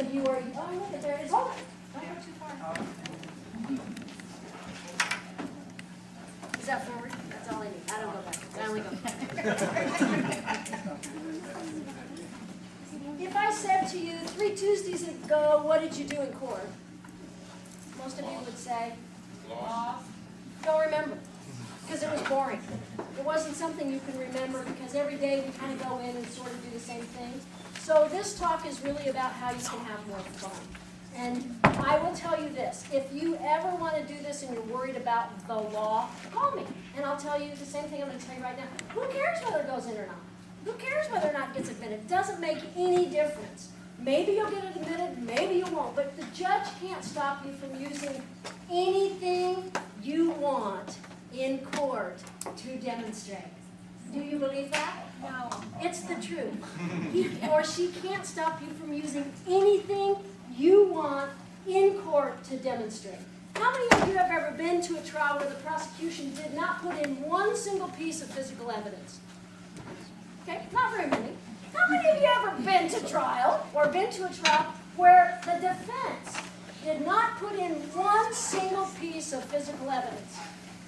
of you are, oh, look at there, it's all right. Don't go too far. Is that forward? That's all I need. I don't go back. I only go back. If I said to you 3 Tuesdays ago, what did you do in court? Most of you would say, don't remember, because it was boring. It wasn't something you can remember because every day we kind of go in and sort of do the same thing. So this talk is really about how you can have more fun. And I will tell you this, if you ever want to do this and you're worried about the law, call me. And I'll tell you the same thing I'm going to tell you right now. Who cares whether it goes in or not? Who cares whether or not it gets admitted? It doesn't make any difference. Maybe you'll get it admitted, maybe you won't. But the judge can't stop you from using anything you want in court to demonstrate. Do you believe that? No. It's the truth. He or she can't stop you from using anything you want in court to demonstrate. How many of you have ever been to a trial where the prosecution did not put in one single piece of physical evidence? Okay, not very many. How many of you ever been to trial or been to a trial where the defense did not put in one single piece of physical evidence?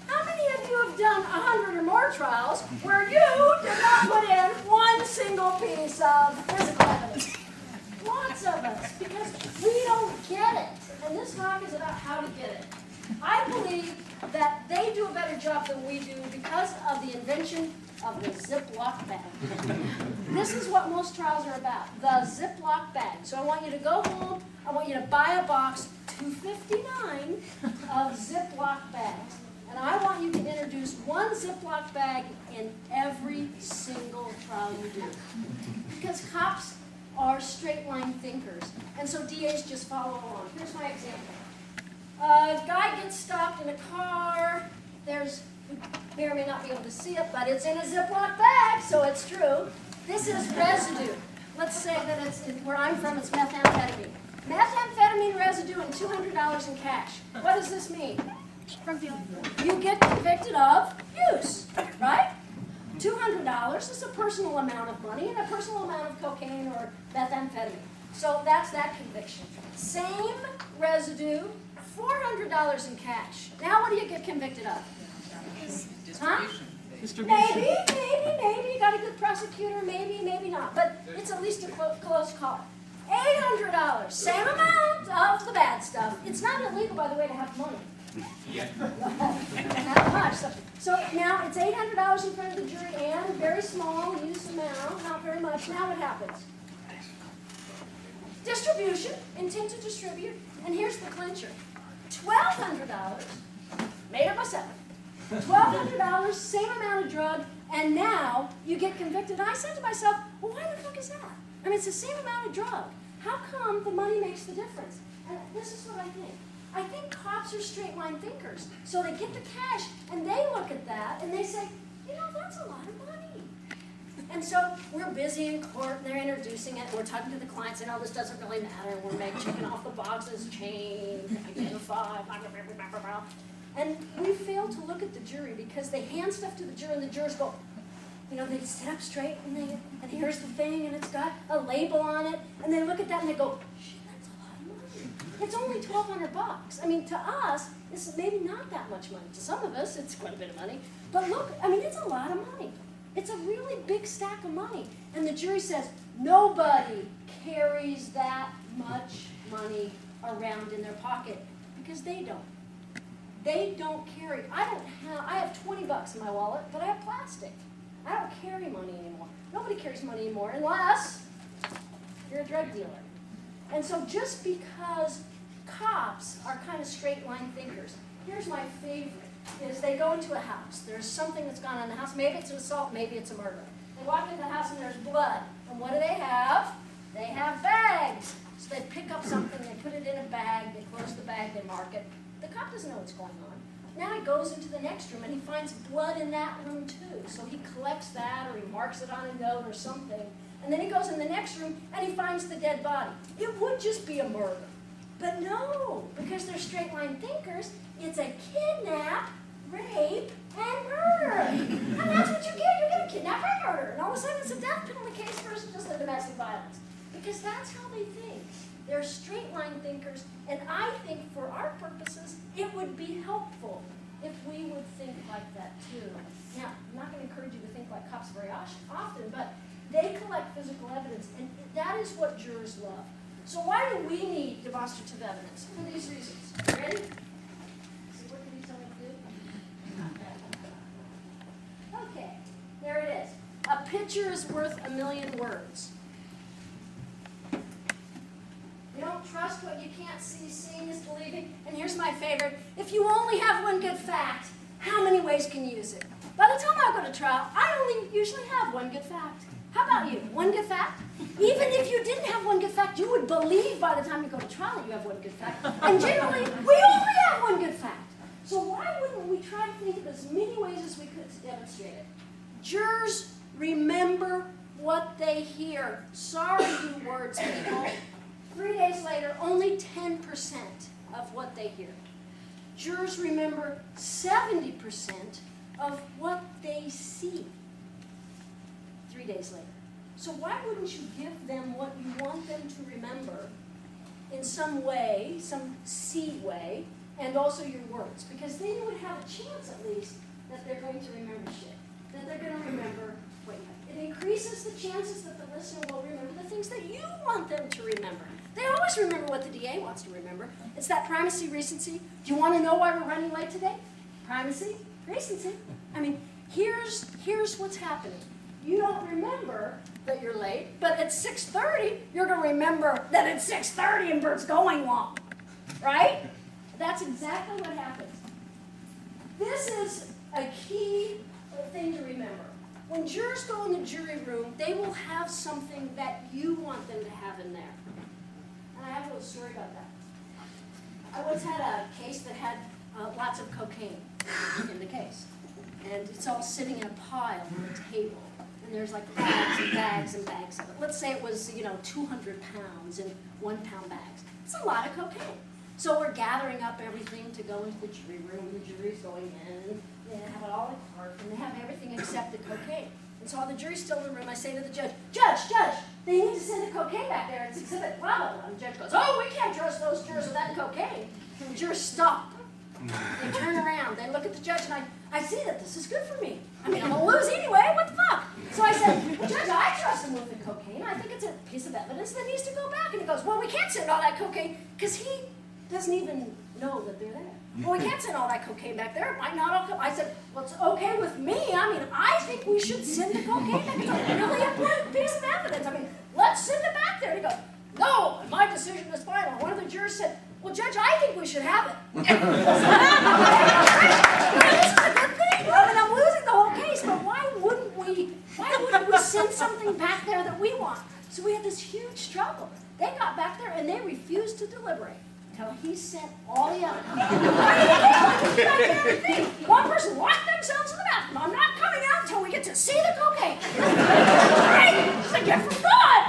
How many of you have done 100 or more trials where you did not put in one single piece of physical evidence? Lots of us, because we don't get it. And this talk is about how to get it. I believe that they do a better job than we do because of the invention of the Ziploc bag. This is what most trials are about, the Ziploc bag. So I want you to go home, I want you to buy a box, $2.59, of Ziploc bags. And I want you to introduce one Ziploc bag in every single trial you do. Because cops are straight line thinkers. And so DAs just follow along. Here's my example. A guy gets stopped in a car. There's, you may or may not be able to see it, but it's in a Ziploc bag, so it's true. This is residue. Let's say that it's, where I'm from, it's methamphetamine. Methamphetamine residue and $200 in cash. What does this mean? You get convicted of use, right? $200 is a personal amount of money and a personal amount of cocaine or methamphetamine. So that's that conviction. Same residue, $400 in cash. Now what do you get convicted of? Huh? Maybe. You got a good prosecutor, maybe not. But it's at least a close call. $800, same amount of the bad stuff. It's not illegal, by the way, to have money. Yeah. Not much. So now it's $800 in front of the jury and very small use amount, not very much. Now what happens? Distribution, intent to distribute, and here's the clincher. $1,200, made up myself. $1,200, same amount of drug, and now you get convicted. And I said to myself, well, why the fuck is that? I mean, it's the same amount of drug. How come the money makes the difference? And this is what I think. I think cops are straight line thinkers. So they get the cash and they look at that and they say, you know, that's a lot of money. And so we're busy in court and they're introducing it and we're talking to the clients and, oh, this doesn't really matter. We're checking off the boxes, chain, identify, blah, blah, blah, blah, blah. And we fail to look at the jury because they hand stuff to the jury and the jurors go, you know, they sit up straight and here's the thing and it's got a label on it. And they look at that and they go, shit, that's a lot of money. It's only $1,200. I mean, to us, it's maybe not that much money. To some of us, it's quite a bit of money. But look, I mean, it's a lot of money. It's a really big stack of money. And the jury says, nobody carries that much money around in their pocket because they don't. They don't carry. I have 20 bucks in my wallet, but I have plastic. I don't carry money anymore. Nobody carries money anymore unless you're a drug dealer. And so just because cops are kind of straight line thinkers, here's my favorite, is they go into a house. There's something that's gone on in the house. Maybe it's an assault, maybe it's a murder. They walk into the house and there's blood. And what do they have? They have bags. So they pick up something, they put it in a bag, they close the bag, they mark it. The cop doesn't know what's going on. Now he goes into the next room and he finds blood in that room too. So he collects that or he marks it on a note or something. And then he goes in the next room and he finds the dead body. It would just be a murder. But no, because they're straight line thinkers, it's a kidnap, rape, and murder. And that's what you get. You get a kidnap and murder. And all of a sudden it's a death penalty case versus just a domestic violence. Because that's how they think. They're design thinkers, and I think for our purposes, it would be helpful if we would think like that too. Now, I'm not going to encourage you to think like cops very often, but they collect physical evidence, and that is what jurors love. So why do we need demonstrative evidence? For these reasons. Ready? See, what did he tell me to do? Okay, there it is. A picture is worth a million words. You don't trust what you can't see, seeing is believing. And here's my favorite. If you only have one good fact, how many ways can you use it? By the time I go to trial, I only usually have one good fact. How about you? One good fact? Even if you didn't have one good fact, you would believe by the time you go to trial that you have one good fact. And generally, we only have one good fact. So why wouldn't we try to think of as many ways as we could to demonstrate it? Jurors remember what they hear. Sorry, you words people. 3 days later, only 10% of what they hear. Jurors remember 70% of what they see 3 days later. So why wouldn't you give them what you want them to remember in some way, some seed way, and also your words? Because then you would have a chance at least that they're going to remember shit, that they're going to remember what you have. It increases the chances that the listener will remember the things that you want them to remember. They always remember what the DA wants to remember. It's that primacy, recency. Do you want to know why we're running late today? Primacy, recency. I mean, here's what's happening. You don't remember that you're late, but at 6:30, you're going to remember that it's 6:30 and Bert's going long, right? That's exactly what happens. This is a key thing to remember. When jurors go in the jury room, they will have something that you want them to have in there. And I have a little story about that. I once had a case that had lots of cocaine in the case. And it's all sitting in a pile on the table. And there's like bags and bags and bags of it. Let's say it was, 200 pounds in 1 pound bags. It's a lot of cocaine. So we're gathering up everything to go into the jury room. The jury's going in. They have it all in court. And they have everything except the cocaine. And so while the jury's still in the room, I say to the judge, Judge, they need to send the cocaine back there. It's exhibit blah, blah, blah. And the judge goes, oh, we can't trust those jurors with that cocaine. And the jurors stop. They turn around. They look at the judge, and I see that this is good for me. I mean, I'm going to lose anyway. What the fuck? So I said, well, Judge, I trust him with the cocaine. I think it's a piece of evidence that needs to go back. And he goes, well, we can't send all that cocaine because he doesn't even know that they're there. Well, we can't send all that cocaine back there. It might not all come. I said, well, it's okay with me. I mean, I think we should send the cocaine back. It's a really important piece of evidence. I mean, let's send it back there. And he goes, no, my decision is final. One of the jurors said, well, Judge, I think we should have it. This is a good thing. I mean, I'm losing the whole case, but why wouldn't we send something back there that we want? So we had this huge trouble. They got back there, and they refused to deliberate until he sent all the evidence. One person locked themselves in the bathroom. I'm not coming out until we get to see the cocaine. Right? It's a gift from God.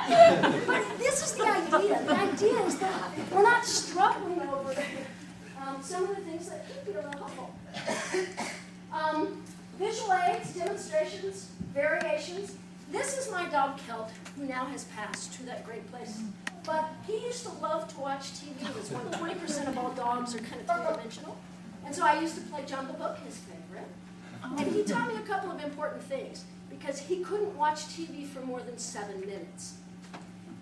But this is the idea. The idea is that we're not struggling over some of the things that could be a little helpful. Visual aids, demonstrations, variations. This is my dog Kelt, who now has passed to that great place. But he used to love to watch TV. It was 20% of all dogs are kind of three-dimensional. And so I used to play Jungle Book, his favorite. And he taught me a couple of important things, because he couldn't watch TV for more than 7 minutes.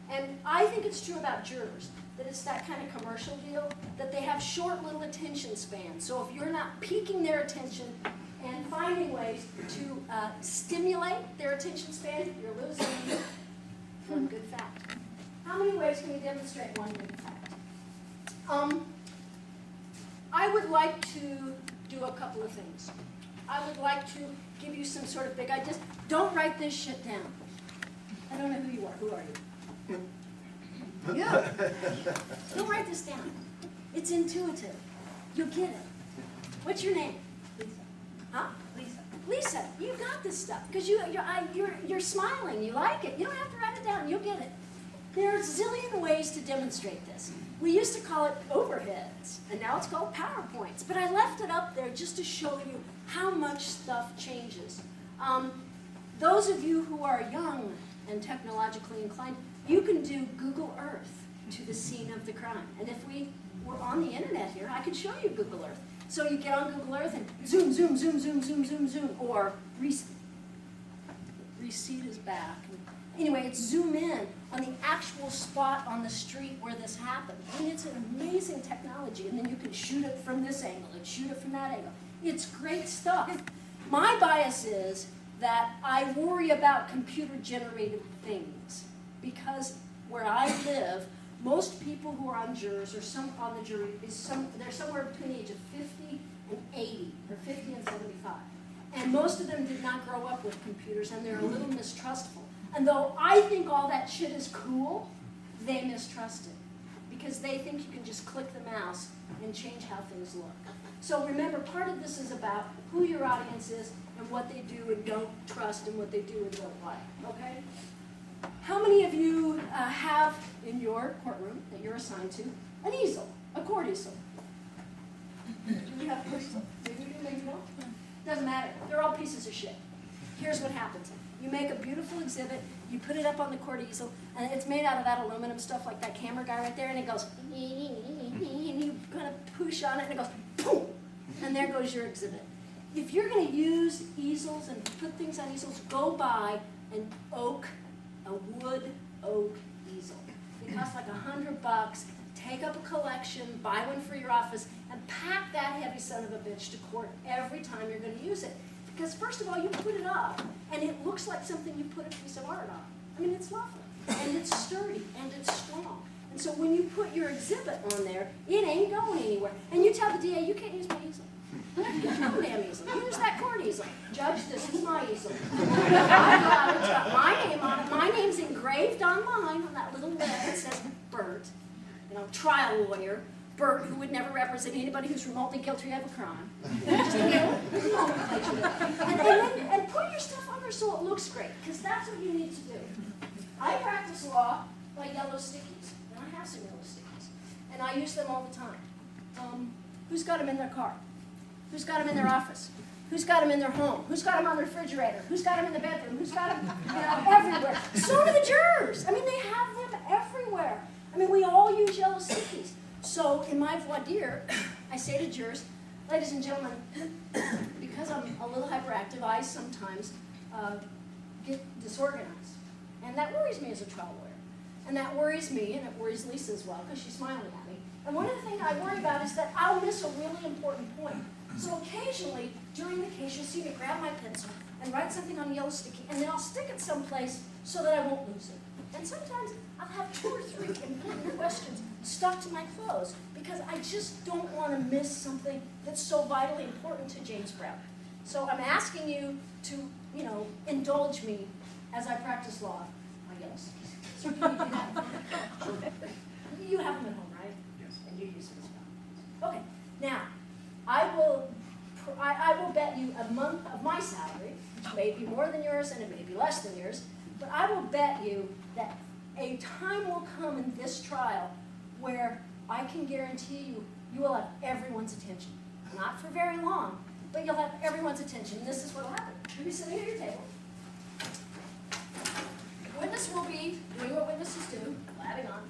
And I think it's true about jurors, that it's that kind of commercial deal, that they have short little attention spans. So if you're not piquing their attention and finding ways to stimulate their attention span, you're losing one good fact. How many ways can we demonstrate one good fact? I would like to do a couple of things. I would like to give you some sort of big ideas. Don't write this shit down. I don't know who you are. Who are you? Yeah. Don't write this down. It's intuitive. You'll get it. What's your name? Lisa. Huh? Lisa. Lisa, you got this stuff because you're smiling. You like it. You don't have to write it down. You'll get it. There are a zillion ways to demonstrate this. We used to call it overheads, and now it's called PowerPoints. But I left it up there just to show you how much stuff changes. Those of you who are young and technologically inclined, you can do Google Earth. to the scene of the crime. And if we were on the internet here, I could show you Google Earth. So you get on Google Earth and zoom, zoom, zoom, zoom, zoom, zoom, zoom, or recede is back. Anyway, it's zoom in on the actual spot on the street where this happened. I mean, it's an amazing technology, and then you can shoot it from this angle and shoot it from that angle. It's great stuff. My bias is that I worry about computer-generated things because where I live, most people who are on jurors or on the jury they're somewhere between the age of 50 and 80, or 50 and 75. And most of them did not grow up with computers, and they're a little mistrustful. And though I think all that shit is cool, they mistrust it because they think you can just click the mouse and change how things look. So remember, part of this is about who your audience is and what they do and don't trust and what they do and don't like, okay? How many of you have in your courtroom that you're assigned to an easel, a court easel? Do you have a court easel? Maybe you do, maybe you don't. Doesn't matter. They're all pieces of shit. Here's what happens. You make a beautiful exhibit, you put it up on the court easel, and it's made out of that aluminum stuff like that camera guy right there, and it goes, and you kind of push on it, and it goes, boom, and there goes your exhibit. If you're going to use easels and put things on easels, go buy a wood oak easel. It costs like $100. Take up a collection, buy one for your office, and pack that heavy son of a bitch to court every time you're going to use it. Because first of all, you put it up, and it looks like something you put a piece of art on. I mean, it's lovely, and it's sturdy, and it's strong. And so when you put your exhibit on there, it ain't going anywhere. And you tell the DA, you can't use my easel. Get your own damn easel. Use that court easel. Judge, this is my easel. It's got my name on it. My name's engraved on mine on that little lid that says Bert, trial lawyer. Bert, who would never represent anybody who's remotely guilty of a crime. Just and put your stuff on there so it looks great, because that's what you need to do. I practice law by yellow stickies, and I have some yellow stickies, and I use them all the time. Who's got them in their car? Who's got them in their office? Who's got them in their home? Who's got them on the refrigerator? Who's got them in the bedroom? Who's got them everywhere? So do the jurors. I mean, they have them everywhere. I mean, we all use yellow stickies. So in my voir dire, I say to jurors, ladies and gentlemen, because I'm a little hyperactive, I sometimes get disorganized. And that worries me as a trial lawyer. And that worries me, and it worries Lisa as well, because she's smiling at me. And one of the things I worry about is that I'll miss a really important point. So occasionally, during the case, you'll see me grab my pencil and write something on a yellow sticky, and then I'll stick it someplace so that I won't lose it. And sometimes I'll have 2 or 3 important questions stuck to my clothes because I just don't want to miss something that's so vitally important to James Brown. So I'm asking you to, indulge me as I practice law. My yellow stickies. So can you do that? You have them at home, right? Yes. And you use them as well. Okay. Now, I will bet you a month of my salary, which may be more than yours and it may be less than yours, but I will bet you that a time will come in this trial where I can guarantee you will have everyone's attention. Not for very long, but you'll have everyone's attention. And this is what will happen. You'll be sitting at your table. The witness will be doing what witnesses do, blabbing on,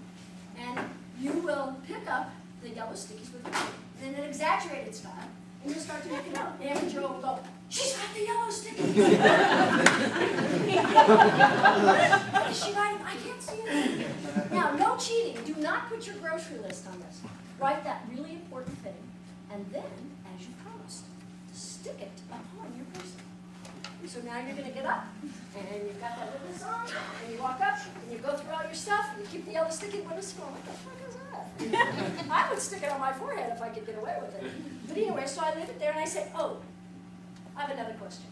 and you will pick up the yellow stickies with your pen in an exaggerated style, and you'll start to make a note. And every juror will go, she's got the yellow stickies. What is she writing? I can't see it. Now, no cheating. Do not put your grocery list on this. Write that really important thing, and then, as you promised, stick it upon your person. So now you're going to get up, and you've got that witness on, and you walk up, and you go through all your stuff, and you keep the yellow sticky witness going, what the fuck is that? I would stick it on my forehead if I could get away with it. But anyway, so I leave it there, and I say, oh, I have another question.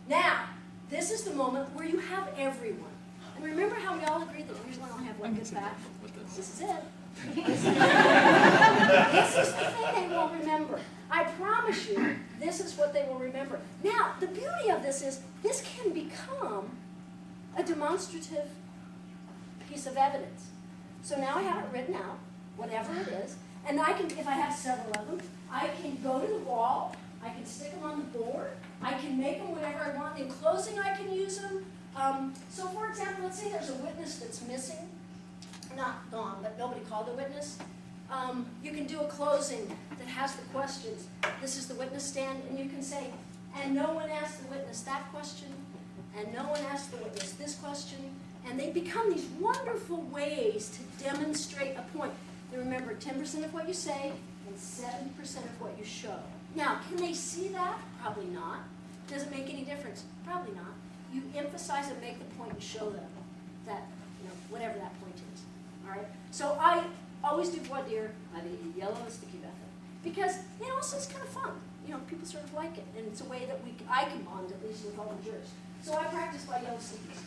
Now, this is the moment where you have everyone. And remember how we all agreed that usually I only have one gets back? This is it. This is the thing they will remember. I promise you, this is what they will remember. Now, the beauty of this is, this can become a demonstrative piece of evidence. So now I have it written out, whatever it is, and I can, if I have several of them, I can go to the wall, I can stick them on the board, I can make them whatever I want. In closing, I can use them. So for example, let's say there's a witness that's missing, not gone, but nobody called a witness, you can do a closing that has the questions. This is the witness stand, and you can say, and no one asked the witness that question, and no one asked the witness this question, and they become these wonderful ways to demonstrate a point. They remember 10% of what you say and 70% of what you show. Now, can they see that? Probably not. Does it make any difference? Probably not. You emphasize and make the point and show them that, whatever that point is. All right? So I always do voir dire by the yellow sticky method because it also is kind of fun. People sort of like it, and it's a way that I can bond at least with all the jurors. So I practice by yellow stickies.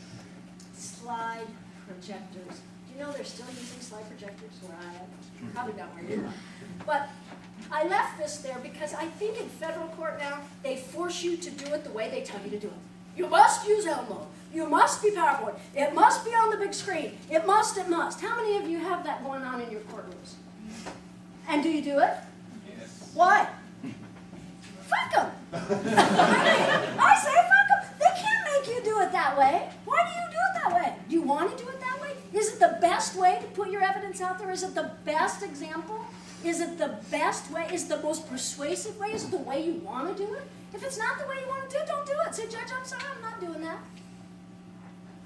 Slide projectors. Do you know they're still using slide projectors where I am? Probably not where you are. But I left this there because I think in federal court now, they force you to do it the way they tell you to do it. You must use Elmo. You must be PowerPoint. It must be on the big screen. It must, it must. How many of you have that going on in your courtrooms? And do you do it? Yes. Why? Fuck them. I say fuck them. They can't make you do it that way. Why do you do it that way? Do you want to do it that way? Is it the best way to put your evidence out there? Is it the best example? Is it the best way? Is it the most persuasive way? Is it the way you want to do it? If it's not the way you want to do it, don't do it. Say, Judge, I'm sorry, I'm not doing that.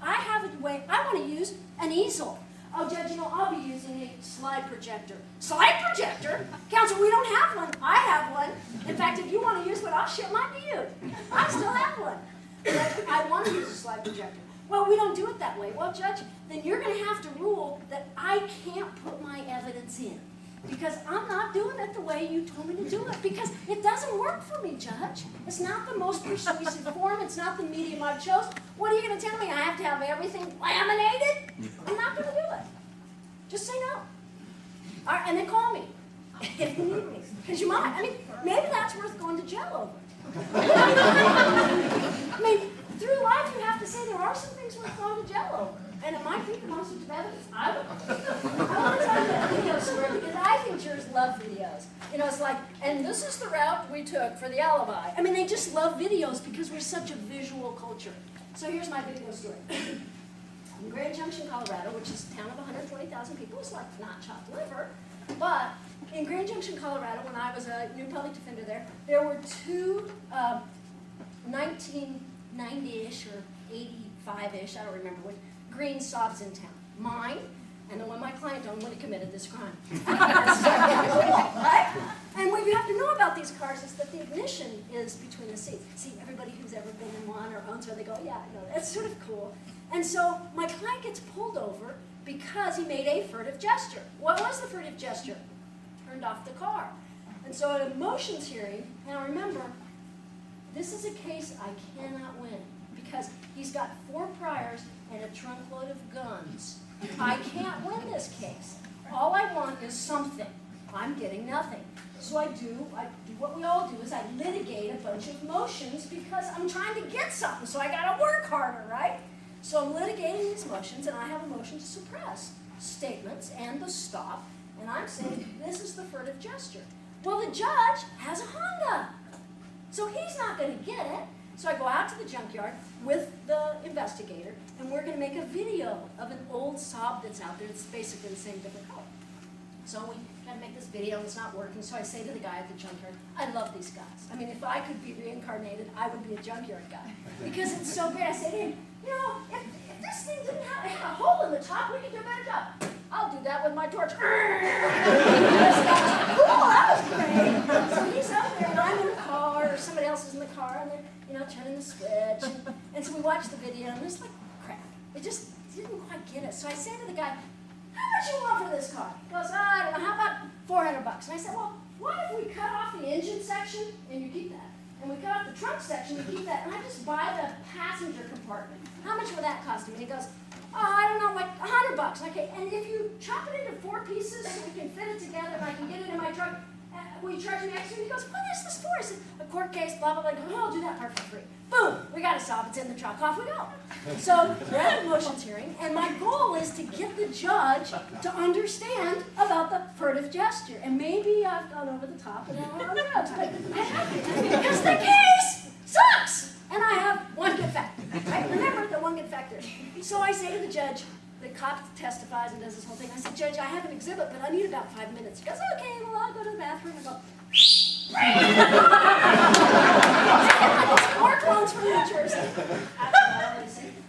I have a way. I want to use an easel. Oh, Judge, I'll be using a slide projector. Slide projector? Counsel, we don't have one. I have one. In fact, if you want to use one, I'll ship mine to you. I still have one. But I want to use a slide projector. Well, we don't do it that way. Well, Judge, then you're going to have to rule that I can't put my evidence in because I'm not doing it the way you told me to do it because it doesn't work for me, Judge. It's not the most persuasive form. It's not the medium I chose. What are you going to tell me? I have to have everything laminated? I'm not going to do it. Just say no. All right, and then call me if you need me because you might. Maybe that's worth going to jail over. Through life you have to say there are some things worth going to jail over. And it might be the most of evidence. I want to tell you a video story because I think jurors love videos. It's like, and this is the route we took for the alibi. They just love videos because we're such a visual culture. So here's my video story. In Grand Junction, Colorado, which is a town of 120,000 people, it's like not chopped liver. But in Grand Junction, Colorado, when I was a new public defender there were two 1990-ish or 85-ish, I don't remember which, green Saabs in town. Mine, and the one my client owned when he committed this crime. Right? And what you have to know about these cars is that the ignition is between the seats. See, everybody who's ever been in one or owns one, they go, yeah, I know, that's sort of cool. And so my client gets pulled over because he made a furtive gesture. What was the furtive gesture? Turned off the car. And so at a motions hearing, now remember, this is a case I cannot win because he's got 4 priors and a trunk load of guns. I can't win this case. All I want is something. I'm getting nothing. So I do what we all do is I litigate a bunch of motions because I'm trying to get something, so I gotta work harder, right? So I'm litigating these motions and I have a motion to suppress statements and the stop, and I'm saying this is the furtive gesture. Well, the judge has a Honda, so he's not gonna get it. So I go out to the junkyard with the investigator, and we're going to make a video of an old Saab that's out there. It's basically the same, different color. So we got to make this video, and it's not working. So I say to the guy at the junkyard, I love these guys. If I could be reincarnated, I would be a junkyard guy. Because it's so great. I say to him, if this thing didn't have a hole in the top, we could do a better job. I'll do that with my torch. Cool, that was great. So he's up there, and I'm in the car, or somebody else is in the car, and they're turning the switch. And so we watch the video, and it's like crap. It just didn't quite get it. So I say to the guy, how much you want for this car? He goes, I don't know, how about $400? And I said, well, what if we cut off the engine section, and you keep that? And we cut off the trunk section, you keep that, and I just buy the passenger compartment. How much would that cost me? And he goes, I don't know, like $100. Okay, and if you chop it into 4 pieces so we can fit it together and I can get it in my truck, will you charge me extra? And he goes, what is this for? I said, a court case, blah, blah, blah. Oh, I'll do that part for free. Boom, we got a Saab, it's in the truck, off we go. So we're at the motions hearing, and my goal is to get the judge to understand about the furtive gesture. And maybe I've gone over the top, and I don't know, but because the case sucks. And I have one good factor. Right? Remember the one good factor. So I say to the judge, the cop testifies and does this whole thing. I said, Judge, I have an exhibit, but I need about 5 minutes. He goes, okay, well, I'll go to the bathroom. I go, Mark loans from New Jersey.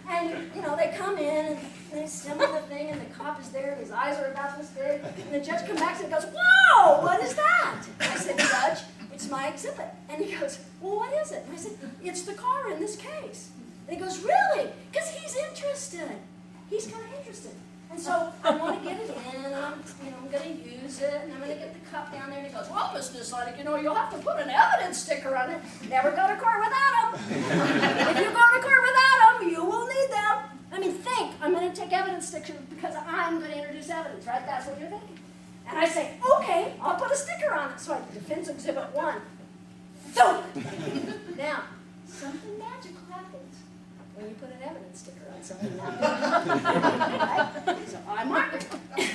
And, they come in and they assemble the thing, and the cop is there, and his eyes are about this big. And the judge comes back and goes, whoa, what is that? I said, Judge, it's my exhibit. And he goes, well, what is it? And I said, it's the car in this case. And he goes, really? Because he's interested. He's kind of interested. And so I want to get it in, and I'm going to use it, and I'm going to get the cup down there. And he goes, well, Miss Nieslanik, you'll have to put an evidence sticker on it. Never go to court without them. If you go to court without them, you will need them. Think. I'm going to take evidence sticker because I'm going to introduce evidence, right? That's what you're thinking. And I say, okay, I'll put a sticker on it. So I defense exhibit 1. So now, something magical happens when you put an evidence sticker on something. Right? So I mark it.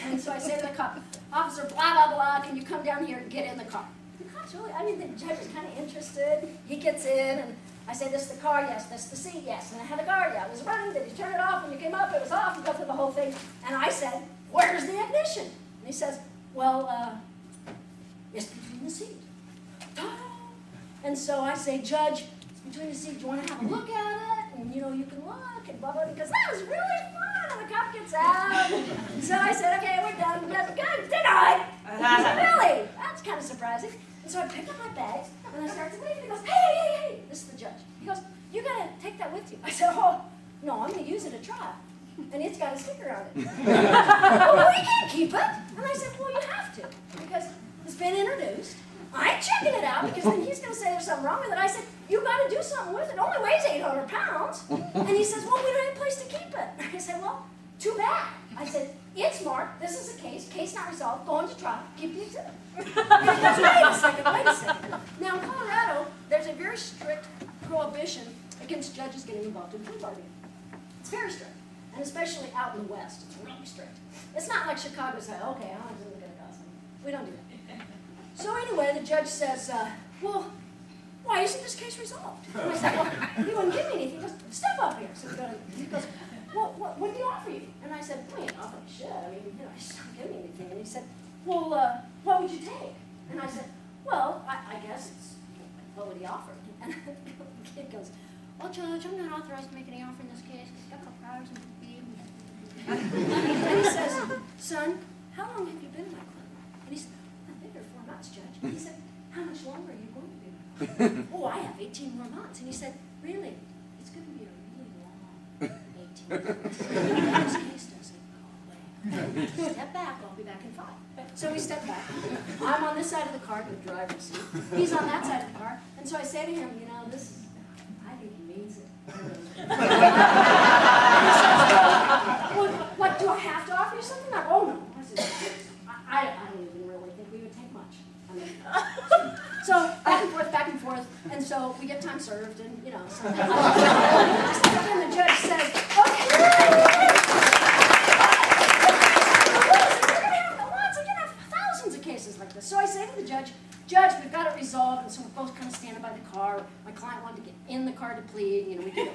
And so I say to the cop, officer, blah, blah, blah, can you come down here and get in the car? The cop's really, the judge is kind of interested. He gets in, and I say, this is the car, yes. This is the seat, yes. And I had a guard, yeah. It was running. Did you turn it off? When you came up, it was off. You go through the whole thing. And I said, where's the ignition? And he says, well, it's between the seat. And so I say, Judge, it's between the seat. Do you want to have a look at it? And, you can look and blah, blah, because that was really fun. And the cop gets out. So I said, okay, we're done. Good, denied. He said, really? That's kind of surprising. And so I pick up my bags, and I start to leave, and he goes, hey, this is the judge. He goes, you got to take that with you. I said, oh, no, I'm going to use it at trial. And it's got a sticker on it. Well, we can't keep it. And I said, well, you have to, because it's been introduced. I ain't checking it out, because then he's going to say there's something wrong with it. I said, you got to do something with it. It only weighs 800 pounds. And he says, well, we don't have a place to keep it. I said, well, too bad. I said, it's marked. This is a case not resolved. Going to trial. Keep the exhibit. And he goes, wait a second. Now, in Colorado, there's a very strict prohibition against judges getting involved in plea bargaining. It's very strict. And especially out in the West, it's really strict. It's not like Chicago say, okay, I'm really going to cause them. We don't do that. So anyway, the judge says, well, why isn't this case resolved? And I said, well, he wouldn't give me anything. He goes, step up here. So he goes, well, what did he offer you? And I said, well, he didn't offer me shit. He's not giving me anything. And he said, well, what would you take? And I said, well, I guess it's, what would he offer? And the kid goes, well, Judge, I'm not authorized to make any offer in this case. He's got a couple hours in the field. And he says, son, how long have you been in my clinic? And he said, I've been here 4 months, Judge. And he said, how much longer are you going to be? Oh, I have 18 more months. And he said, really? It's going to be a really long 18 months. This case doesn't go away. Step back, I'll be back in 5. So we step back. I'm on this side of the car, the driver's seat. He's on that side of the car. And so I say to him, this is, I think he means it. Well, what, do I have to offer you something? Oh, no. I said, I don't even really think we would take much. So back and forth, and so we get time served, and so then the judge says, okay, you're gonna have thousands of cases like this. So I say to the judge, we've got it resolved, and so we're both kind of standing by the car. My client wanted to get in the car to plead, we did it.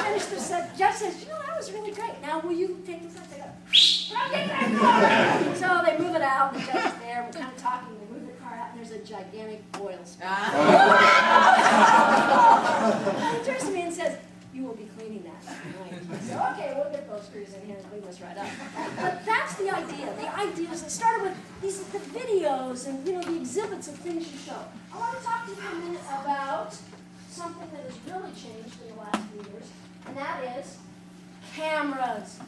Finished, the judge says, that was really great. Now, will you take this out? I go, get that car! So they move it out, the judge is there, we're kind of talking, they move the car out, and there's a gigantic oil spill. He turns to me and says, you will be cleaning that tonight. I said, okay, we'll get those screws in here and clean this right up. But that's the idea. The idea is it started with the videos and the exhibits of things you show. I want to talk to you for a minute about something that has really changed in the last few years, and that is cameras.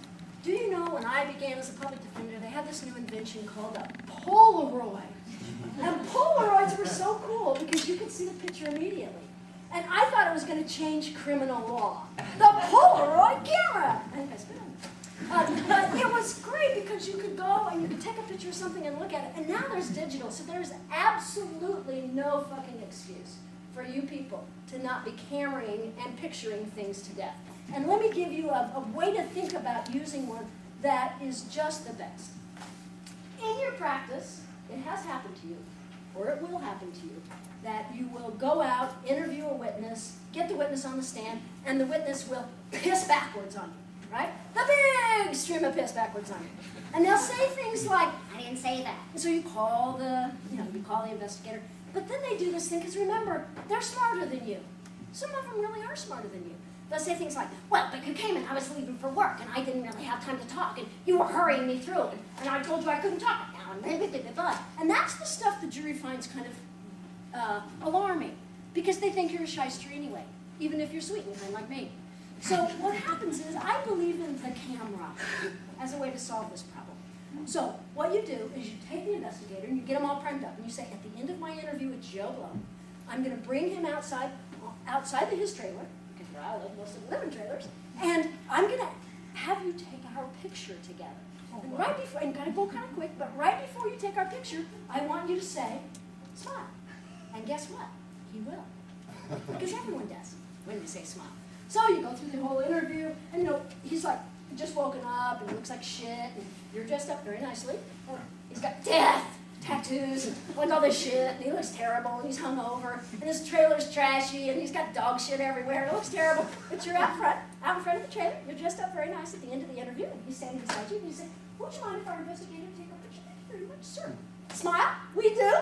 Do you know when I began as a public defender, they had this new invention called a Polaroid. And Polaroids were so cool because you could see the picture immediately. And I thought it was going to change criminal law. The Polaroid camera! I think I spit on it. But it was great because you could go and you could take a picture of something and look at it. And now there's digital, so there's absolutely no fucking excuse for you people to not be cameraing and picturing things to death. And let me give you a way to think about using one that is just the best. In your practice, it has happened to you, or it will happen to you, that you will go out, interview a witness, get the witness on the stand, and the witness will piss backwards on you. right? The big stream of piss backwards on you. And they'll say things like, I didn't say that. And so you call the investigator. But then they do this thing, because remember, they're smarter than you. Some of them really are smarter than you. They'll say things like, well, but you came and I was leaving for work, and I didn't really have time to talk, and you were hurrying me through, and I told you I couldn't talk now, and blah, blah, blah, blah. And that's the stuff the jury finds kind of alarming, because they think you're a shyster anyway, even if you're sweet and kind like me. So what happens is, I believe in the camera as a way to solve this problem. So what you do is you take the investigator and you get them all primed up, and you say, at the end of my interview with Joe Blow, I'm going to bring him outside his trailer, because where I live, most of them live in trailers, and I'm going to have you take our picture together. And right before, and gotta go kind of quick, but right before you take our picture, I want you to say, smile. And guess what? He will. Because everyone does when they say smile. So you go through the whole interview, and he's like, just woken up, and he looks like shit, and you're dressed up very nicely. He's got death tattoos, and like all this shit, and he looks terrible, and he's hungover, and his trailer's trashy, and he's got dog shit everywhere, and it looks terrible. But you're out in front of the trailer, you're dressed up very nice at the end of the interview, and he's standing beside you, and you say, would you mind if our investigator take a picture? Thank you very much, sir. Smile, we do.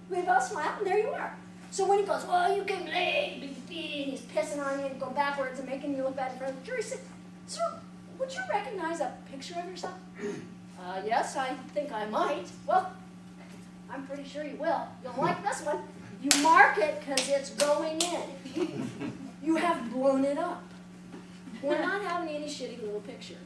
We both smile, and there you are. So when he goes, well, you came late, and he's pissing on you and go backwards and making you look bad in front of the jury, say, sir, would you recognize a picture of yourself? Yes, I think I might. Well, I'm pretty sure you will. You'll like this one. You mark it because it's going in. You have blown it up. We're not having any shitty little picture.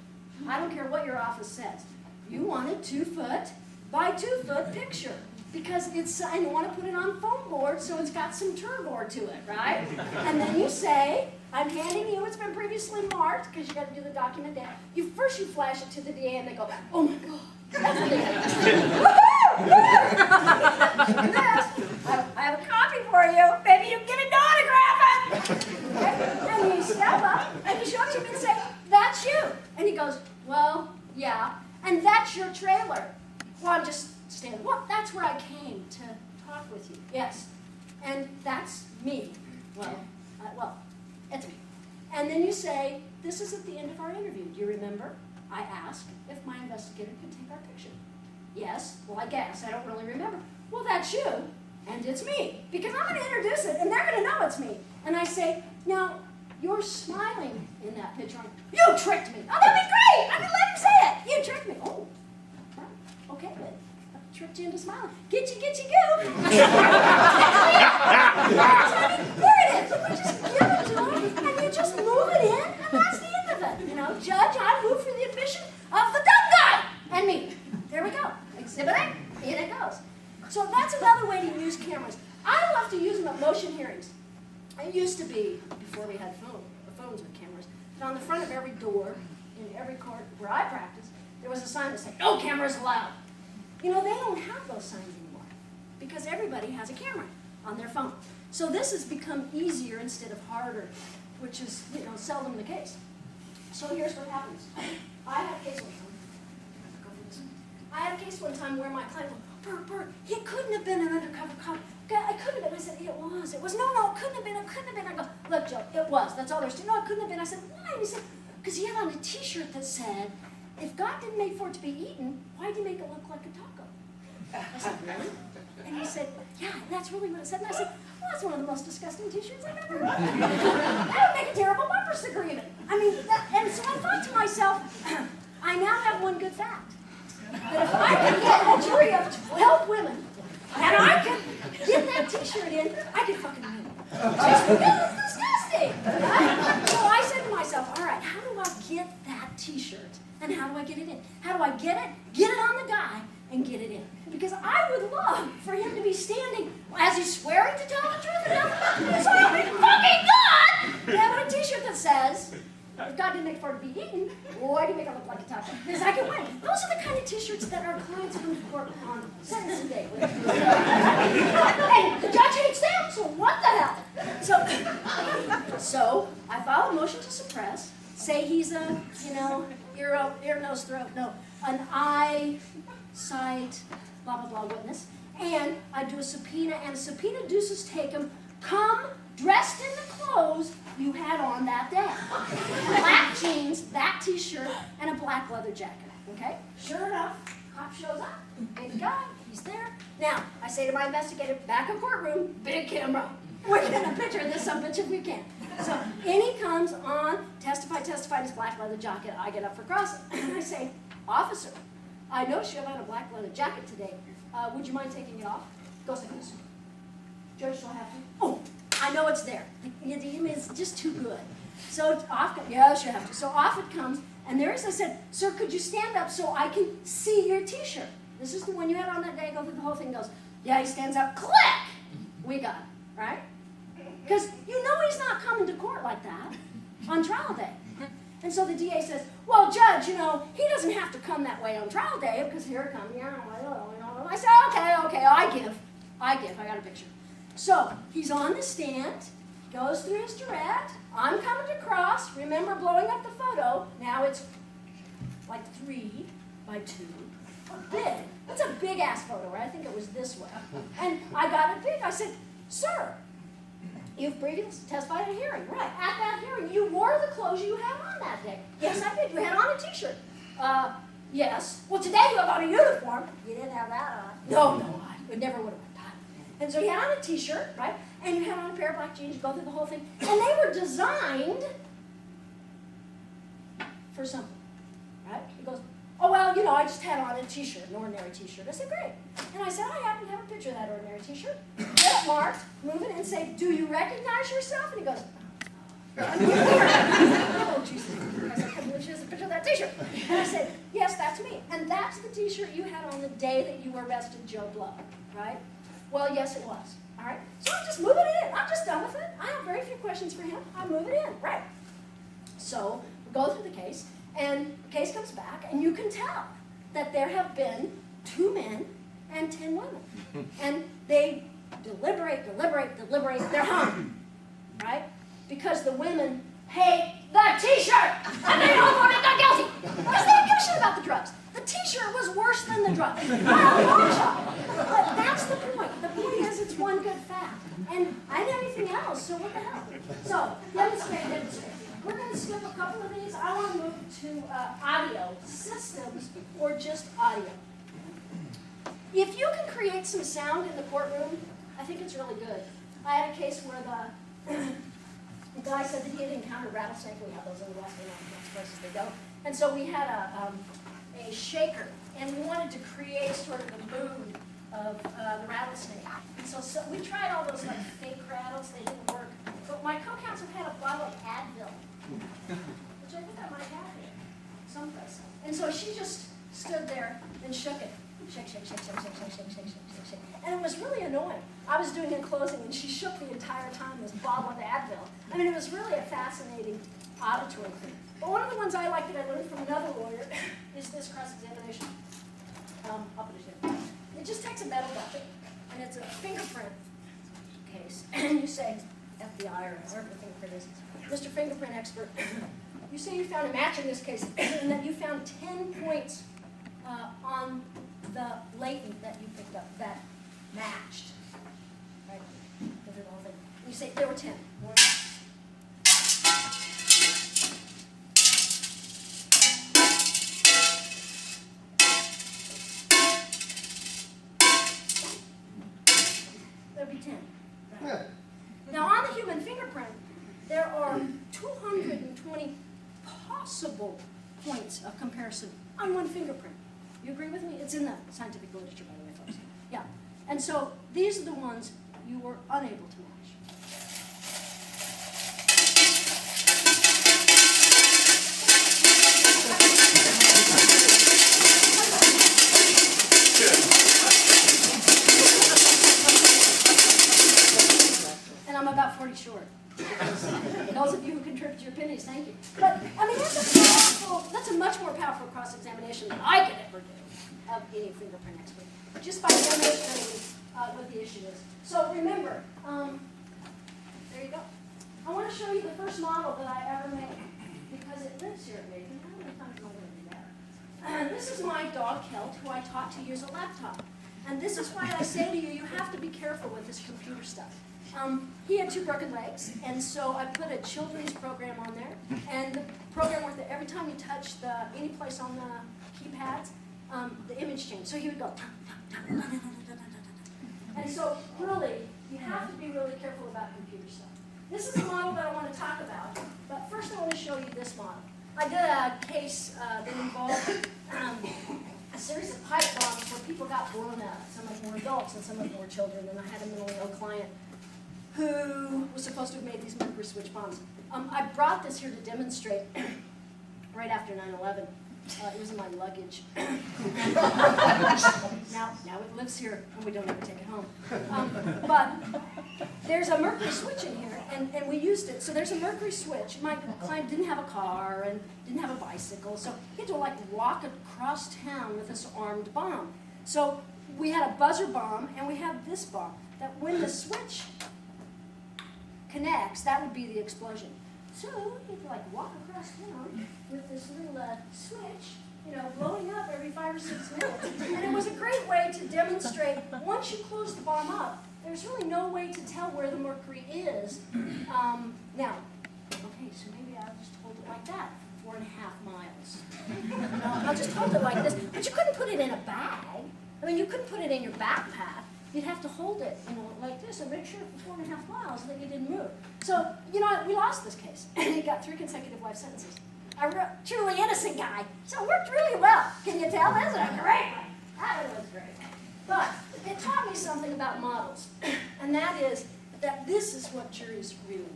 I don't care what your office says. You want a 2-foot by 2-foot picture. Because and you want to put it on foam board so it's got some turboard to it, right? And then you say, I'm handing you, it's been previously marked, because you got to do the document down. First you flash it to the DA and they go, oh my God. That's what they I have a copy for you. Maybe you can get a autograph it. Okay? And you step up and you show it to him and say, that's you. And he goes, well, yeah. And that's your trailer. Well, I'm just standing. Well, that's where I came to talk with you. Yes. And that's me. Well, it's me. And then you say, this is at the end of our interview. Do you remember? I asked if my investigator could take our picture. Yes. Well, I guess. I don't really remember. Well, that's you. And it's me. Because I'm going to introduce it, and they're going to know it's me. And I say, now, you're smiling in that picture. You tricked me. Oh, that'd be great. I mean, let him say it. You tricked me. Oh, okay, then. I tricked you into smiling. Get you, go. There it is. You just give it to him, and you just move it in, and that's the end of it. Judge, I move for the admission of the dumb guy and me. There we go. Exhibit A, in it goes. So that's another way to use cameras. I love to use them at motion hearings. It used to be, before we had phones with cameras, that on the front of every door in every court where I practiced, there was a sign that said, no cameras allowed. They don't have those signs anymore because everybody has a camera on their phone. So this has become easier instead of harder, which is, seldom the case. So here's what happens. I had a case one time where my client went, Bert, he couldn't have been an undercover cop. I couldn't have been. I said, it was. It was. No, it couldn't have been. I go, look, Joe, it was. That's all there's to. No, it couldn't have been. I said, why? And he said, because he had on a T-shirt that said, if God didn't make for it to be eaten, why did he make it look like a taco? I said, really? And he said, yeah, that's really what it said. And I said, well, that's one of the most disgusting T-shirts I've ever heard. That would make a terrible bumpers agreement. And so I thought to myself, I now have one good fact. That if I could get a jury of 12 women, and I could get that T-shirt in, I could fucking win. Just because it's disgusting. Right? So I said to myself, all right, how do I get that T-shirt? And how do I get it in? How do I get it on the guy, and get it in? Because I would love for him to be standing as he's swearing to tell the truth and nothing. So help me fucking God! They have a T-shirt that says, if God didn't make for it to be eaten, why do you make it look like a taco? Because I can win. Those are the kind of T-shirts that our clients come to court on sentencing day with. And the judge hates them, so what the hell? So I file a motion to suppress. Say he's a, ear, nose, throat, an eye, sight, blah, blah, blah witness. And I do a subpoena, and a subpoena deuces take him, come dressed in the clothes you had on that day. Black jeans, that t-shirt, and a black leather jacket, okay? Sure enough, cop shows up, big guy, he's there. Now, I say to my investigator, back in courtroom, big camera. We're gonna picture this some bitch if we can. So in he comes on, testify in his black leather jacket. I get up for crossing, and I say, officer, I noticed you have on a black leather jacket today. Would you mind taking it off? Goes like this. Judge, do I have to? Oh, I know it's there. The image is just too good. So off, yes, you have to. So off it comes, and there is, I said, sir, could you stand up so I can see your t-shirt? This is the one you had on that day. Go through the whole thing, goes, yeah, he stands up, click! We got it, right? Because you know he's not coming to court like that on trial day. And so the DA says, well, Judge, you know, he doesn't have to come that way on trial day because here it comes. I say, okay, I got a picture. So he's on the stand, goes through his direct. I'm coming to cross. Remember blowing up the photo. Now it's like 3 by 2. Big. That's a big ass photo, right? I think it was this way. And I got it big. I said, sir, you've previously testified at a hearing. Right. At that hearing, you wore the clothes you had on that day. Yes, I did. You had on a t-shirt. Yes. Well, today you have on a uniform. You didn't have that on. No, I never would have went that. And so you had on a t-shirt, right? And you had on a pair of black jeans. You go through the whole thing. And they were designed for something, right? He goes, oh, well, you know, I just had on a t-shirt, an ordinary t-shirt. I said, great. And I said, I happen to have a picture of that ordinary t-shirt. Get it marked, move it, and say, do you recognize yourself? And he goes, oh, Jesus. I said, come she has a picture of that t-shirt. And I said, yes, that's me. And that's the t-shirt you had on the day that you arrested Joe Blow, right? Well, yes, it was. All right? So I'm just moving it in. I'm just done with it. I have very few questions for him. I move it in, right? So we go through the case. And the case comes back, and you can tell that there have been 2 men and 10 women. And they deliberate, they're hung, right? Because the women hate the t-shirt, and they don't want to get guilty. Because they don't give a shit about the drugs. The t-shirt was worse than the drugs. But that's the point. The point is it's one good fact. And everything else, so what the hell? So, demonstrate. We're going to skip a couple of these. I want to move to audio systems or just audio. If you can create some sound in the courtroom, I think it's really good. I had a case where the guy said that he had encountered rattlesnake. We have those in the West, that's places they go. And so we had a shaker, and we wanted to create sort of the mood of the rattlesnake. And so we tried all those like fake rattles. They didn't work. But my co-counsel had a bottle of Advil, which I think I might have here someplace. And so she just stood there and shook it. Shake. And it was really annoying. I was doing a closing, and she shook the entire time this bottle of Advil. I mean, it was really a fascinating auditory thing. But one of the ones I like that I learned from another lawyer is this cross-examination. I'll put it here. It just takes a metal bucket, and it's a fingerprint case. And you say, FBI or whatever the fingerprint is, Mr. Fingerprint Expert, you say you found a match in this case, and that you found 10 points on the latent that you picked up that matched. Right? The whole thing. You say there were 10. There'd be 10. Right? Yeah. Now, on the human fingerprint, there are 220 possible points of comparison on one fingerprint. You agree with me? It's in the scientific literature, by the way, folks. Yeah. And so these are the ones you were unable to match. And I'm about 40 short. Those of you who contribute your pennies, thank you. But, I mean, that's a much more powerful cross-examination than I could ever do of any fingerprint expert, just by demonstrating what the issue is. So remember, there you go. I want to show you the first model that I ever made, because it lives here at Maven. How many times am I going to do that? This is my dog, Kelt, who I taught to use a laptop. And this is why I say to you, you have to be careful with this computer stuff. He had 2 broken legs, and so I put a children's program on there, and the program where every time you touch any place on the keypads, the image changed. So he would go, and so really, you have to be really careful about computer stuff. This is a model that I want to talk about, but first I want to show you this model. I did a case that involved a series of pipe bombs where people got blown up. Some of them were adults and some of them were children, and I had a mentally ill client who was supposed to have made these mercury switch bombs. I brought this here to demonstrate right after 9/11. It was in my luggage. now it lives here, and we don't ever take it home. But there's a mercury switch in here, and we used it. So there's a mercury switch. My client didn't have a car and didn't have a bicycle, so he had to walk across town with this armed bomb. So we had a buzzer bomb, and we have this bomb, that when the switch connects, that would be the explosion. So you had to walk across town with this little switch, blowing up every 5 or 6 minutes. And it was a great way to demonstrate, once you close the bomb up, there's really no way to tell where the mercury is. Now, okay, so maybe I'll just hold it like that, 4.5 miles. I'll just hold it like this, but you couldn't put it in a bag. I mean, you couldn't put it in your backpack. You'd have to hold it, like this, and make sure for 4.5 miles that you didn't move. So, we lost this case, and he got 3 consecutive life sentences. A truly innocent guy, so it worked really well. Can you tell? That's a great one. That was great. But it taught me something about models, and that is that this is what juries really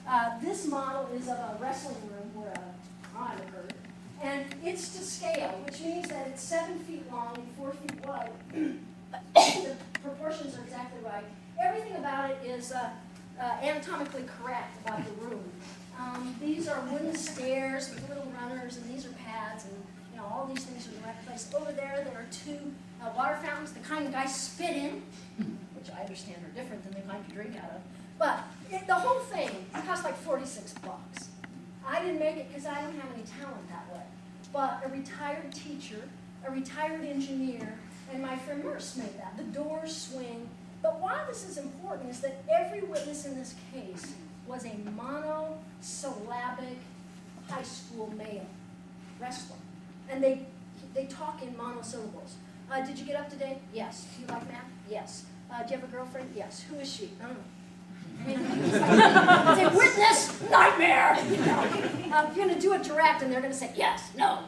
love. This model is of a wrestling room where a crime occurred, and it's to scale, which means that it's 7 feet long and 4 feet wide. The proportions are exactly right. Everything about it is anatomically correct about the room. These are wooden stairs with little runners, and these are pads, and all these things are in the right place. Over there are 2 water fountains, the kind guys spit in, which I understand are different than the kind you drink out of. But the whole thing cost like $46. I didn't make it because I don't have any talent that way. But a retired teacher, a retired engineer, and my friend Merce made that. The doors swing. But why this is important is that every witness in this case was a monosyllabic high school male wrestler. And they talk in monosyllables. Did you get up today? Yes. Do you like math? Yes. Do you have a girlfriend? Yes. Who is she? I don't know. Say, witness, nightmare! You're going to do it direct, and they're going to say, yes, no,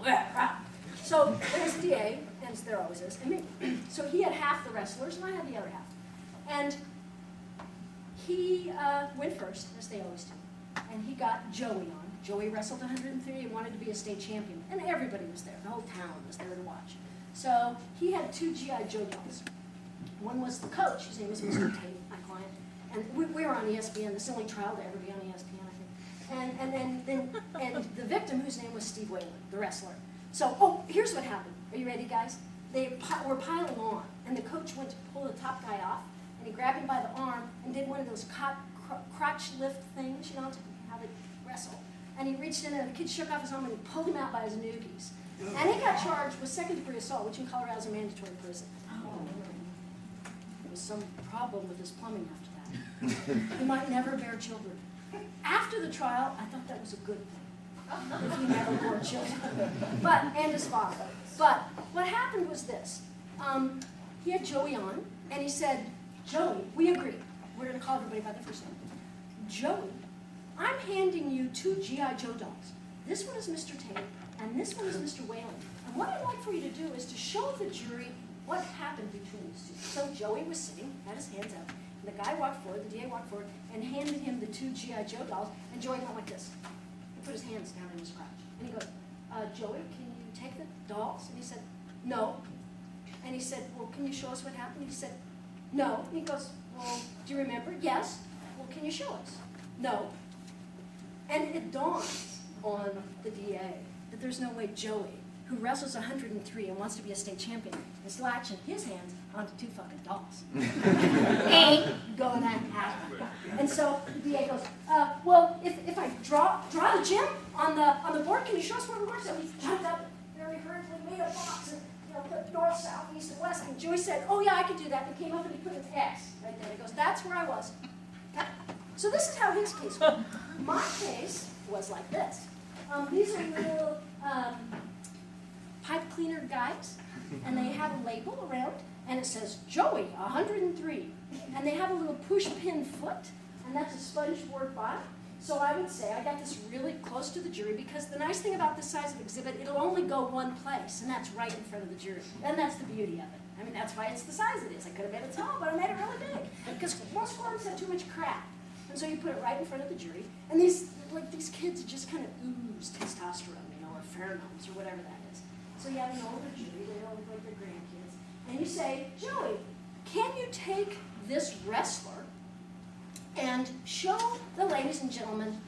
So there's the DA, and there always is. So he had half the wrestlers, and I had the other half. And he went first, as they always do. And he got Joey on. Joey wrestled 103 and wanted to be a state champion. And everybody was there. The whole town was there to watch. So he had 2 G.I. Joe dolls. One was the coach. His name was Mr. Tate, my client. And we were on ESPN. This is the only trial to ever be on ESPN, I think. And the victim, whose name was Steve Whalen, the wrestler. So, here's what happened. Are you ready, guys? They were piling on, and the coach went to pull the top guy off, and he grabbed him by the arm and did one of those crotch lift things, how they wrestle. And he reached in, and the kid shook off his arm, and he pulled him out by his noogies. And he got charged with second-degree assault, which in Colorado is a mandatory prison. There was some problem with his plumbing after that. He might never bear children. After the trial, I thought that was a good thing. If he never bore children. And his father. But what happened was this. He had Joey on, and he said, Joey, we agree. We're going to call everybody by their first name. Joey, I'm handing you 2 G.I. Joe dolls. This one is Mr. Tate, and this one is Mr. Whalen. And what I'd like for you to do is to show the jury what happened between these 2. So Joey was sitting, had his hands up. The guy walked forward, the DA walked forward, and handed him the 2 G.I. Joe dolls, and Joey went like this. He put his hands down in his crotch. And he goes, Joey, can you take the dolls? And he said, no. And he said, well, can you show us what happened? He said, no. And he goes, well, do you remember? Yes. Well, can you show us? No. And it dawns on the DA that there's no way Joey, who wrestles 103 and wants to be a state champion, is latching his hands onto 2 fucking dolls. Ain't gonna happen. And so the DA goes, well, if I draw the gym on the board, can you show us where we work? So he jumped up very hurriedly, made a box, and put north, south, east, and west. And Joey said, oh yeah, I could do that. And he came up and he put an X right there. He goes, that's where I was. Okay. So this is how his case went. My case was like this. These are little pipe cleaner guys, and they have a label around, and it says, Joey, 103. And they have a little push pin foot, and that's a sponge board bottom. So I would say I got this really close to the jury because the nice thing about this size of exhibit, it'll only go one place, and that's right in front of the jury. And that's the beauty of it. I mean, that's why it's the size it is. I could have made it small, but I made it really big. Because most forms have too much crap. And so you put it right in front of the jury. And these kids just kind of ooze testosterone, or pheromones, or whatever that is. So you have an older jury, they all look like their grandkids. And you say, Joey, can you take this wrestler and show the ladies and gentlemen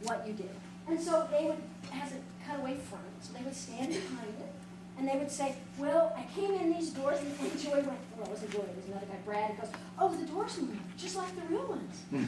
what you did? And so they would, has a cutaway front, so they would stand behind it, and they would say, well, I came in these doors, and Joey went, well, it was a Joey, it was another guy, Brad, he goes, oh, the doors move, just like the real ones. I'm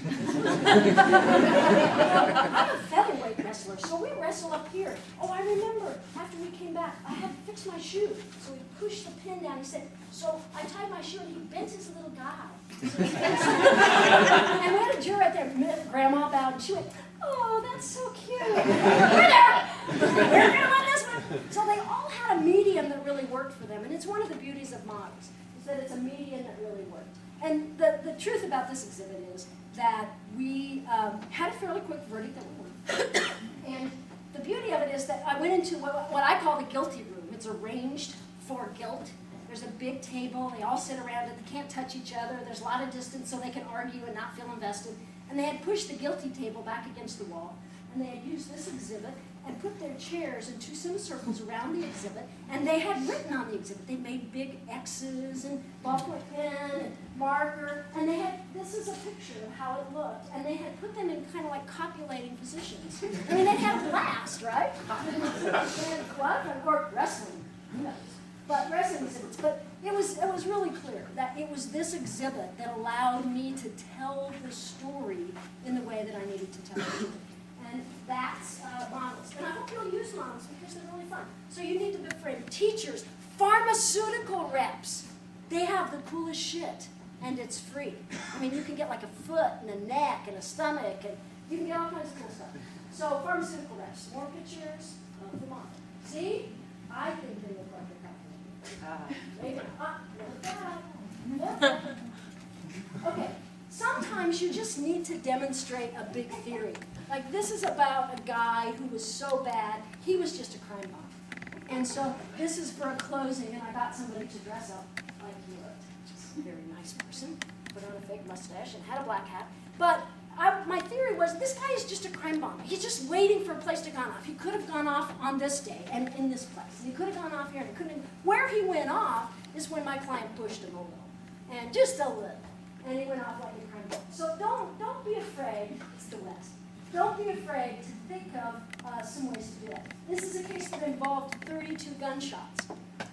a featherweight wrestler, so we wrestle up here. Oh, I remember, after we came back, I had to fix my shoe. So he pushed the pin down, he said, so I tied my shoe, and he bent his little guy. So he bent and we had a juror right there, Grandma bowed, and she went, oh, that's so cute. We're there. We're going to win this one. So they all had a medium that really worked for them. And it's one of the beauties of models, is that it's a medium that really worked. And the truth about this exhibit is that we had a fairly quick verdict that we won. And the beauty of it is that I went into what I call the guilty room. It's arranged for guilt. There's a big table. They all sit around it. They can't touch each other. There's a lot of distance so they can argue and not feel invested. And they had pushed the guilty table back against the wall. And they had used this exhibit and put their chairs in two semicircles around the exhibit. And they had written on the exhibit. They made big X's and ballpoint pen and marker. And they had, this is a picture of how it looked. And they had put them in kind of like copulating positions. I mean, they had a blast, right? They had club or wrestling, who knows. But wrestling exhibits. But it was really clear that it was this exhibit that allowed me to tell the story in the way that I needed to tell it. And that's models. And I hope you'll use models because they're really fun. So you need to befriend teachers, pharmaceutical reps. They have the coolest shit, and it's free. I mean, you can get like a foot and a neck and a stomach, and you can get all kinds of cool stuff. So pharmaceutical reps, more pictures of the model. See? I think they look like they're copying. Okay, sometimes you just need to demonstrate a big theory. Like this is about a guy who was so bad, he was just a crime bomb. And so this is for a closing, and I got somebody to dress up like he looked. Just a very nice person, put on a fake mustache and had a black hat. But my theory was this guy is just a crime bomber. He's just waiting for a place to go off. He could have gone off on this day and in this place. He could have gone off here and he couldn't. Where he went off is when my client pushed him a little, and just a little, and he went off like a crime bomber. So don't be afraid. It's the West. Don't be afraid to think of some ways to do that. This is a case that involved 32 gunshots,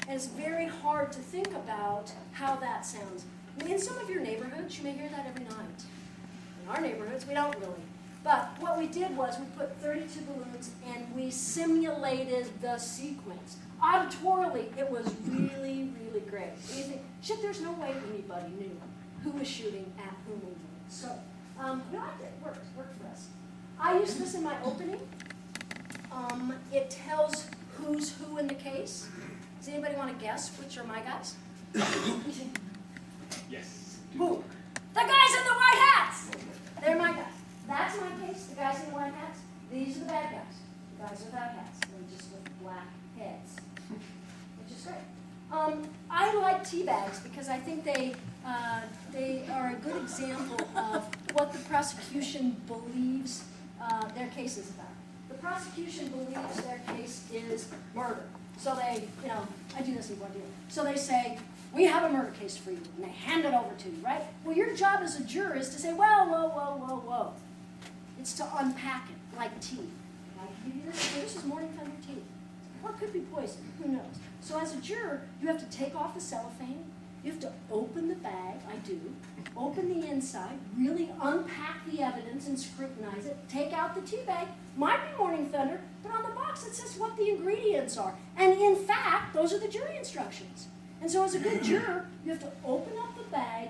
and it's very hard to think about how that sounds. In some of your neighborhoods, you may hear that every night. In our neighborhoods, we don't really. But what we did was we put 32 balloons and we simulated the sequence. Auditorily, it was really, really great. And you think, shit, there's no way anybody knew who was shooting at whom and when. So we liked it. It worked for us. I used this in my opening. It tells who's who in the case. Does anybody want to guess which are my guys? Yes. Who? The guys in the white hats! They're my guys. That's my case, the guys in the white hats. These are the bad guys. The guys without hats. They're just with black heads. Which is great. I like tea bags because I think they are a good example of what the prosecution believes their case is about. The prosecution believes their case is murder. So they, I do this in one deal. So they say, we have a murder case for you, and they hand it over to you, right? Well, your job as a juror is to say, well, whoa. It's to unpack it, like tea. I give you this, this is morning thunder tea. Or it could be poison, who knows? So as a juror, you have to take off the cellophane, You have to open the bag, I do, open the inside, really unpack the evidence and scrutinize it, take out the tea bag, might be Morning Thunder, but on the box it says what the ingredients are. And in fact, those are the jury instructions. And so as a good juror, you have to open up the bag,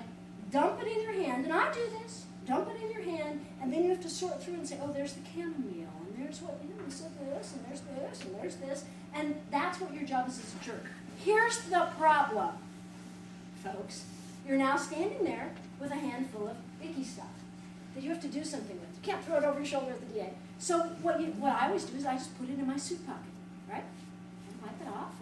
dump it in your hand, and I do this, dump it in your hand, and then you have to sort through and say, oh, there's the chamomile, and there's what, you know, this, and there's this, and there's this, and that's what your job is as a juror. Here's the problem, folks. You're now standing there with a handful of icky stuff that you have to do something with. You can't throw it over your shoulder at the DA. So what I always do is I just put it in my suit pocket, right? And wipe it off.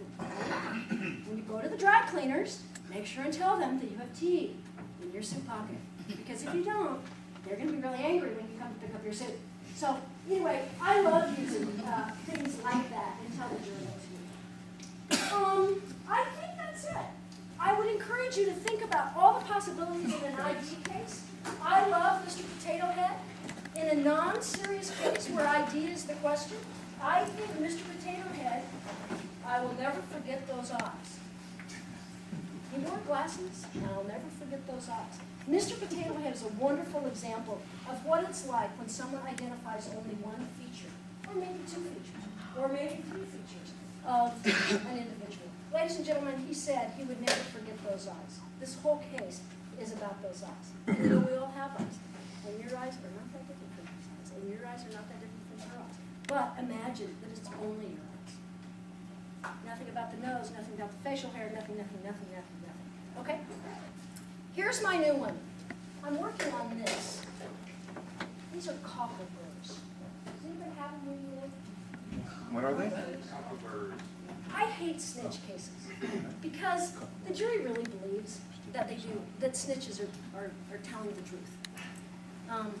And when you go to the dry cleaners, make sure and tell them that you have tea in your suit pocket. Because if you don't, they're going to be really angry when you come to pick up your suit. So anyway, I love using things like that and tell the jury what to do. I think that's it. I would encourage you to think about all the possibilities in an ID case. I love Mr. Potato Head. In a non-serious case where ID is the question, I think Mr. Potato Head, I will never forget those eyes. He wore glasses, and I'll never forget those eyes. Mr. Potato Head is a wonderful example of what it's like when someone identifies only one feature, or maybe two features, or maybe three features of an individual. Ladies and gentlemen, he said he would never forget those eyes. This whole case is about those eyes. And you know, we all have eyes. And your eyes are not that different from his eyes. And your eyes are not that different from her eyes. But imagine that it's only your eyes. Nothing about the nose, nothing about the facial hair, nothing. Okay? Here's my new one. I'm working on this. These are cockleburrs. Does anybody have them where you live? What are they? I hate snitch cases because the jury really believes that they do, that snitches are telling the truth. Can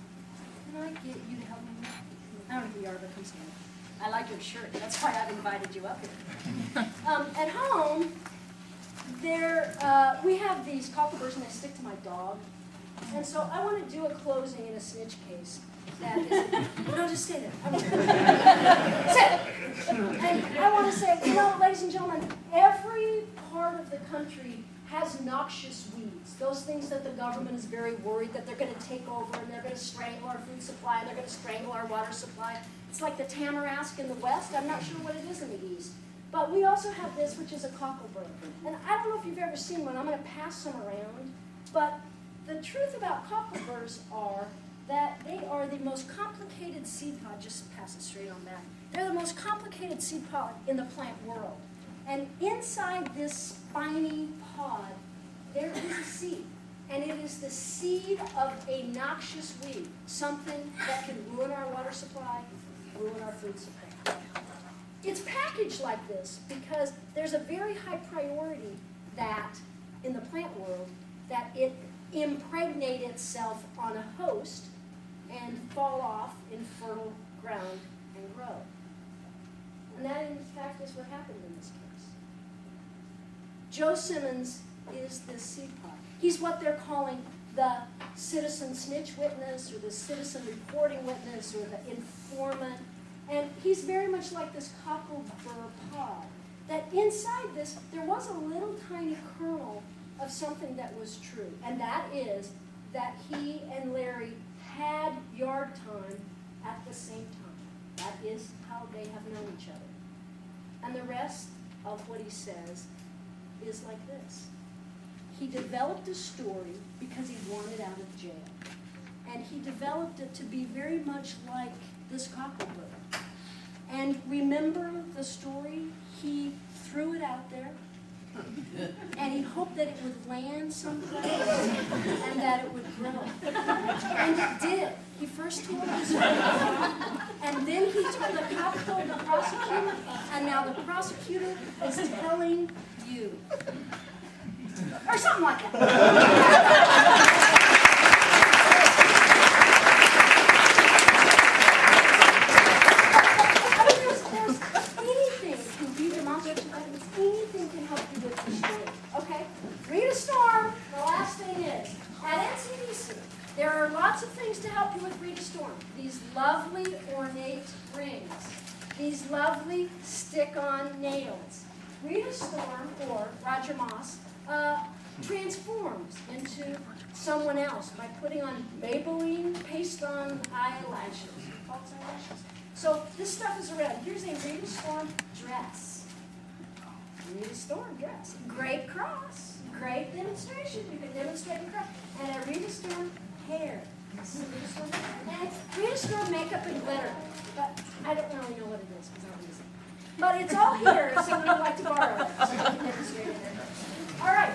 I get you to help me? I don't know who you are, but come stand. I like your shirt. That's why I've invited you up here. At home, we have these cockleburrs, and they stick to my dog. And so I want to do a closing in a snitch case. That is, no, just stay there. Sit. And I want to say, you know, ladies and gentlemen, every part of the country has noxious weeds. Those things that the government is very worried that they're going to take over and they're going to strangle our food supply and they're going to strangle our water supply. It's like the tamarask in the west. I'm not sure what it is in the east. But we also have this, which is a cocklebur. And I don't know if you've ever seen one. I'm going to pass some around. But the truth about cockleburs are that they are the most complicated seed pod. Just pass it straight on back. They're the most complicated seed pod in the plant world. And inside this spiny pod, there is a seed. And it is the seed of a noxious weed, something that can ruin our water supply, ruin our food supply. It's packaged like this because there's a very high priority that, in the plant world, that it impregnate itself on a host and fall off in fertile ground and grow. And that, in fact, is what happened in this case. Joe Simmons is this seed pod. He's what they're calling the citizen snitch witness or the citizen reporting witness or the informant. And he's very much like this cocklebur pod. That inside this, there was a little tiny kernel of something that was true. And that is that he and Larry had yard time at the same time. That is how they have known each other. And the rest of what he says is like this. He developed a story because he wanted out of jail. And he developed it to be very much like this cocklebur. And remember the story? He threw it out there. And he hoped that it would land someplace and that it would grow. And it did. He first told his friend, and then he told the cop told the prosecutor, and now the prosecutor is telling you. Or something like that. Anything can help you with the story. Okay? Rita Storm, the last thing is, at NCDC, there are lots of things to help you with Rita Storm. These lovely ornate rings. These lovely stick-on nails. Rita Storm, or Roger Moss, transforms into someone else by putting on Maybelline paste-on eyelashes, false eyelashes. So this stuff is around. Here's a Rita Storm dress. Rita Storm dress. Great cross. Great demonstration. You can demonstrate the cross. And a Rita Storm hair. This is a Rita Storm hair. And Rita Storm makeup and glitter. But I don't really know what it is because I don't use it. But it's all here if someone would like to borrow it. So you can demonstrate it. All right.